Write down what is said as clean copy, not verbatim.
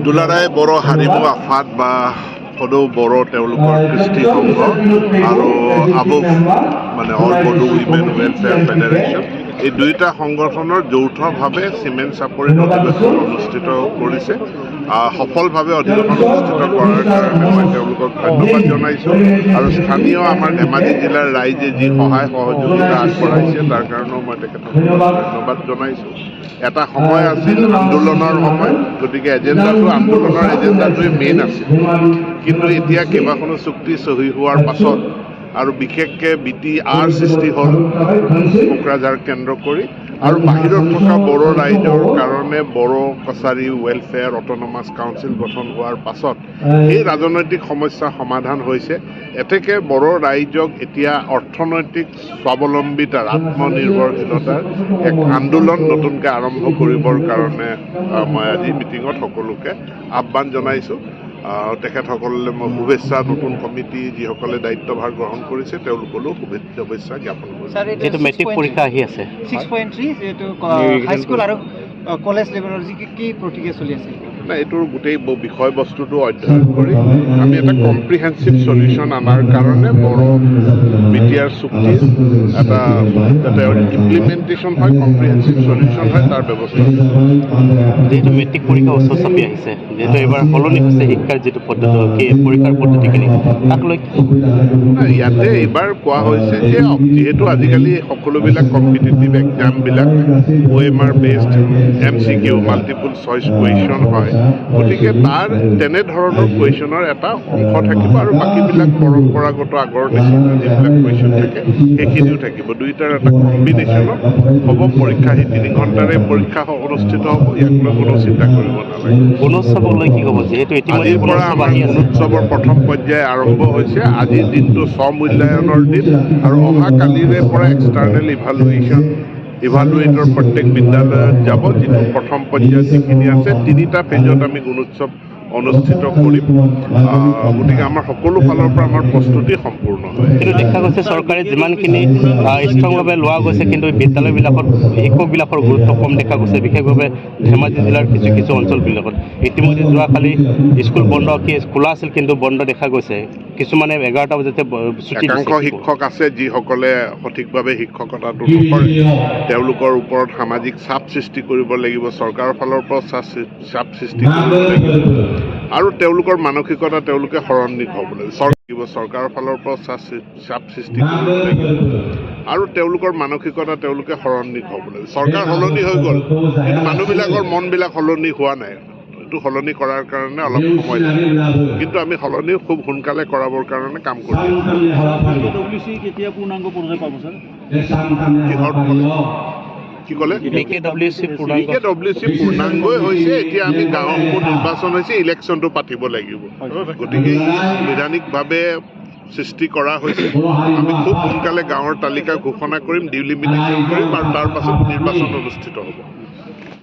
দুলাৰাই বড়ো হাৰিমু আফাদ বা সদৌ বড়ো তেওঁলোকৰ কৃষ্টি সংঘ আৰু আবুফ মানে All Bodo Women Welfare Federation এই দুয়োটা সংগঠনৰ যৌথভাৱে চিমেণ্ট চাপৰিত অধিৱেশন অনুষ্ঠিত কৰিছে সফলভাৱে অধিৱেশন অনুষ্ঠিত কৰাৰ কাৰণে মই তেওঁলোকক ধন্যবাদ জনাইছোঁ আৰু স্থানীয় আমাৰ ধেমাজি জিলাৰ ৰাইজে যি সহায় সহযোগিতা আগবঢ়াইছে তাৰ কাৰণেও মই তেখেতসকলক ধন্যবাদ জনাইছোঁ এটা সময় আছিল আন্দোলনৰ সময় গতিকে আন্দোলনৰ এজেণ্ডাটোৱে মেইন আছিল কিন্তু এতিয়া কেইবাখনো চুক্তি চহী হোৱাৰ পাছত আৰু বিশেষকৈ BTR সৃষ্টি হ'ল কোকৰাঝাৰ কেন্দ্ৰ কৰি আৰু বাহিৰত থকা বড়ো ৰাইজৰ কাৰণে Bodo Kachari Welfare Autonomous Council গঠন হোৱাৰ পাছত এই ৰাজনৈতিক সমস্যা সমাধান হৈছে এতেকে বড়ো ৰাইজক এতিয়া অৰ্থনৈতিক স্বাৱলম্বিতাৰ আত্মনিৰ্ভৰশীলতাৰ এক আন্দোলন নতুনকৈ আৰম্ভ কৰিবৰ কাৰণে মই আজি মিটিঙত সকলোকে আহ্বান জনাইছোঁ তেখেতসকললৈ মই শুভেচ্ছা নতুন কমিটি যিসকলে দায়িত্বভাৰ গ্ৰহণ কৰিছে তেওঁলোকলৈও শুভেচ্ছা জ্ঞাপন কৰিছোঁ যিহেতু মেট্ৰিক পৰীক্ষা আহি আছে 6.3 যিহেতু হাইস্কুল আৰু কলেজ লেভেলৰ যি কি প্ৰতিক্ৰিয়া চলি আছে না এইটোৰ গোটেই বিষয়বস্তুটো অধ্যয়ন কৰি আমি এটা কম্প্ৰিহেনচিভ সলিউশ্যন আনাৰ কাৰণে বড়ো BTR চুক্তি এটা যাতে ইমপ্লিমেণ্টেশ্যন হয় কম্প্ৰিহেনচিভ সলিউশ্যন হয় তাৰ ব্যৱস্থা যিহেতু মেট্ৰিক পৰীক্ষা ওচৰ চাপি আহিছে যিহেতু এইবাৰ সলনি হৈছে শিক্ষাৰ যিটো পদ্ধতি পৰীক্ষাৰ পদ্ধতিখিনি তাক লৈ ইয়াতে এইবাৰ কোৱা হৈছে যে যিহেতু আজিকালি সকলোবিলাক কম্পিটিটিভ এক্সামবিলাক OMR based MCQ multiple choice question হয় গতিকে তাৰ তেনেধৰণৰ কুৱেশ্যনৰ এটা অংশ থাকিব আৰু বাকীবিলাক পৰম্পৰাগত আগৰ নিচিনা যিবিলাক কুৱেশ্যন থাকে সেইখিনিও থাকিব দুয়োটাৰ এটা কম্বিনেশ্যনত হ'ব পৰীক্ষা সেই 3 ঘণ্টাৰে পৰীক্ষা অনুষ্ঠিত হ'ব ইয়াক লৈ কোনো চিন্তা কৰিব নালাগে গুণোৎসৱলৈ কি ক'ব যিহেতু আজিৰ পৰা আমাৰ গুণোৎসৱৰ প্ৰথম পৰ্যায় আৰম্ভ হৈছে আজিৰ দিনটো স্বমূল্যায়নৰ দিন আৰু অহাকালিৰে পৰা এক্সটাৰ্নেল ইভালুৱেটৰ প্ৰত্যেক বিদ্যালয়ত যাব যিটো প্ৰথম পৰ্যায়ত যিখিনি আছে 3টা ফেজত আমি গুণোৎসৱ অনুষ্ঠিত কৰিম গতিকে আমাৰ সকলো ফালৰ পৰা আমাৰ প্ৰস্তুতি সম্পূৰ্ণ হয় কিন্তু দেখা গৈছে চৰকাৰে যিমানখিনি ষ্ট্ৰংভাৱে লোৱা গৈছে কিন্তু বিদ্যালয়বিলাকত শিক্ষকবিলাকৰ গুৰুত্ব কম দেখা গৈছে বিশেষভাৱে ধেমাজি জিলাৰ কিছু কিছু অঞ্চলবিলাকত ইতিমধ্যে যোৱাকালি স্কুল বন্ধ খোলা আছিল কিন্তু বন্ধ দেখা গৈছে কিছুমানে 11টা বজাতে ছুটি দিছে একাংশ শিক্ষক আছে যিসকলে সঠিকভাৱে শিক্ষকতাটো নকৰে তেওঁলোকৰ ওপৰত সামাজিক চাপ সৃষ্টি কৰিব লাগিব চৰকাৰৰ ফালৰ পৰা চাপ সৃষ্টি কৰিব লাগিব আৰু তেওঁলোকৰ মানসিকতা তেওঁলোকে সলনি হ'ব লাগিব চৰকাৰৰ ফালৰ পৰা চাপ সৃষ্টি কৰিব লাগিব আৰু তেওঁলোকৰ মানসিকতা তেওঁলোকে সলনি হ'ব লাগিব চৰকাৰ সলনি হৈ গ'ল কিন্তু মানুহবিলাকৰ মনবিলাক সলনি হোৱা নাই এইটো সলনি কৰাৰ কাৰণে অলপ সময় লাগে কিন্তু আমি সলনি খুব সোনকালে কৰাবৰ কাৰণে কাম কৰি আছোঁ কি ক'লে BKWC পূৰ্ণাংগই হৈছে এতিয়া আমি গাঁওসমূহ নিৰ্বাচন হৈছে ইলেকশ্যনটো পাতিব লাগিব গতিকে সাংবিধানিকভাৱে সৃষ্টি কৰা হৈছে আমি খুব সোনকালে গাঁৱৰ তালিকা ঘোষণা কৰিম ডিলিমিটেশ্যন কৰিম আৰু তাৰ পাছত নিৰ্বাচন অনুষ্ঠিত হ'ব